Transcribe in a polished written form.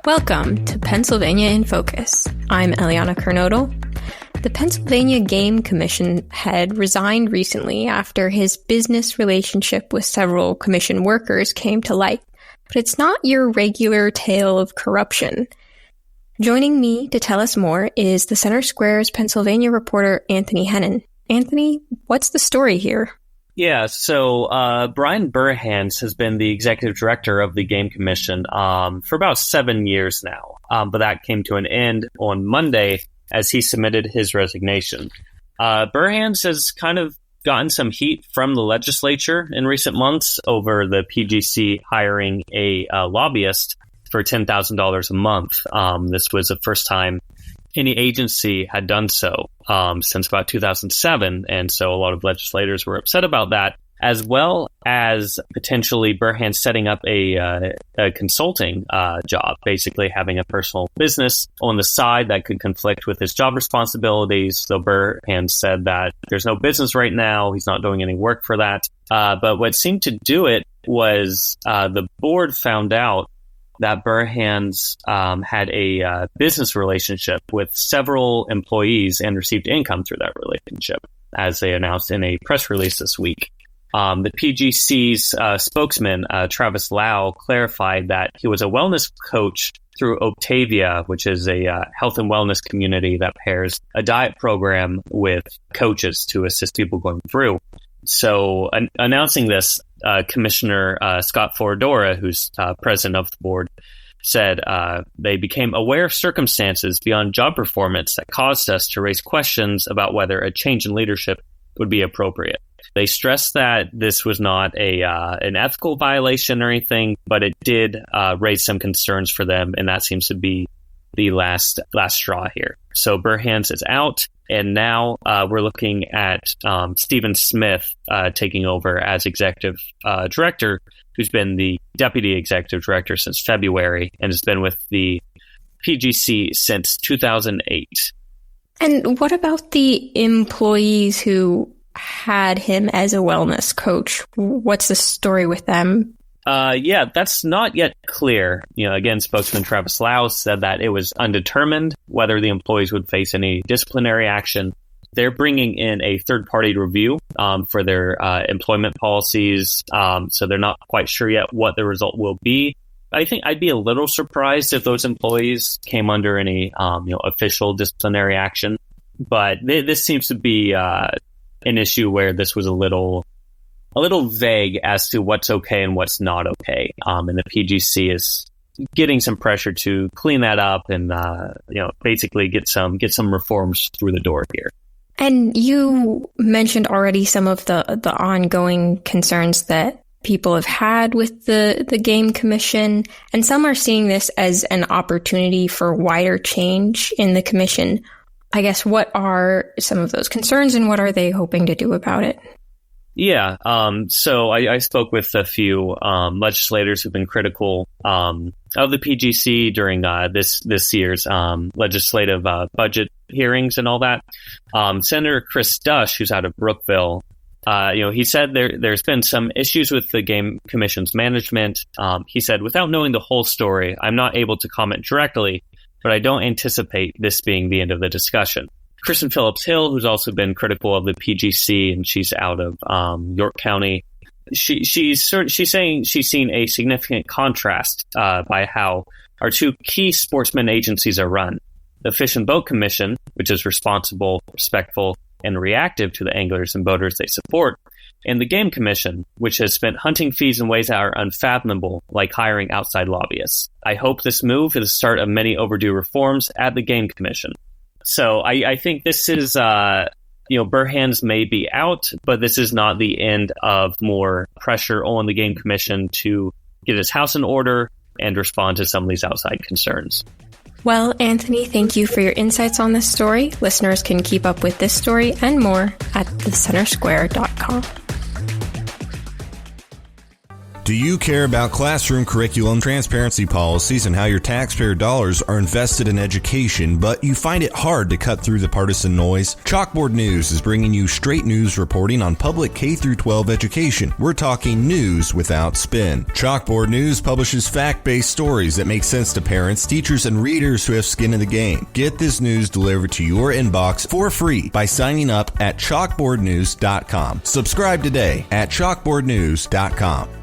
Welcome to Pennsylvania in Focus. I'm Eliana Kernodle. The Pennsylvania Game Commission head resigned recently after his business relationship with several commission workers came to light. But it's not your regular tale of corruption. Joining me to tell us more is the Center Square's Pennsylvania reporter Anthony Hennon. Anthony, what's the story here? Yeah, so Bryan Burhans has been the executive director of the Game Commission for about 7 years now. But that came to an end on Monday as he submitted his resignation. Burhans has kind of gotten some heat from the legislature in recent months over the PGC hiring a lobbyist for $10,000 a month. This was the first time any agency had done so since about 2007, and so a lot of legislators were upset about that, as well as potentially Burhans setting up a consulting job, basically having a personal business on the side that could conflict with his job responsibilities. So Burhans said that there's no business right now, he's not doing any work for that. But what seemed to do it was the board found out that Burhans had a business relationship with several employees and received income through that relationship, as they announced in a press release this week. The PGC's spokesman, Travis Lau, clarified that he was a wellness coach through Octavia, which is a health and wellness community that pairs a diet program with coaches to assist people going through. So announcing this, Commissioner Scott.Foradora, who's president of the board, said they became aware of circumstances beyond job performance that caused us to raise questions about whether a change in leadership would be appropriate. They stressed that this was not an ethical violation or anything, but it did raise some concerns for them, and that seems to be the last straw here. So Burhans is out, and now we're looking at Stephen Smith taking over as executive director, who's been the deputy executive director since February and has been with the PGC since 2008. And what about the employees who had him as a wellness coach? What's the story with them? Yeah, that's not yet clear. Again, spokesman Travis Lau said that it was undetermined whether the employees would face any disciplinary action. They're bringing in a third-party review for their employment policies, so they're not quite sure yet what the result will be. I think I'd be a little surprised if those employees came under any official disciplinary action, but this seems to be an issue where this was a little vague as to what's okay and what's not okay. And the PGC is getting some pressure to clean that up and, basically get some reforms through the door here. And you mentioned already some of the ongoing concerns that people have had with the Game Commission, and some are seeing this as an opportunity for wider change in the commission. I guess, what are some of those concerns and what are they hoping to do about it? Yeah, so I spoke with a few legislators who've been critical of the PGC during this year's legislative budget hearings and all that. Senator Chris Dush, who's out of Brookville, he said there's been some issues with the Game Commission's management. He said, without knowing the whole story, I'm not able to comment directly, but I don't anticipate this being the end of the discussion. Kristen Phillips Hill, who's also been critical of the PGC, and she's out of York County, she's saying she's seen a significant contrast by how our two key sportsman agencies are run. The Fish and Boat Commission, which is responsible, respectful, and reactive to the anglers and boaters they support, and the Game Commission, which has spent hunting fees in ways that are unfathomable, like hiring outside lobbyists. I hope this move is the start of many overdue reforms at the Game Commission. So I think this is, Burhans may be out, but this is not the end of more pressure on the Game Commission to get its house in order and respond to some of these outside concerns. Well, Anthony, thank you for your insights on this story. Listeners can keep up with this story and more at thecentersquare.com. Do you care about classroom curriculum, transparency policies, and how your taxpayer dollars are invested in education, but you find it hard to cut through the partisan noise? Chalkboard News is bringing you straight news reporting on public K-12 education. We're talking news without spin. Chalkboard News publishes fact-based stories that make sense to parents, teachers, and readers who have skin in the game. Get this news delivered to your inbox for free by signing up at chalkboardnews.com. Subscribe today at chalkboardnews.com.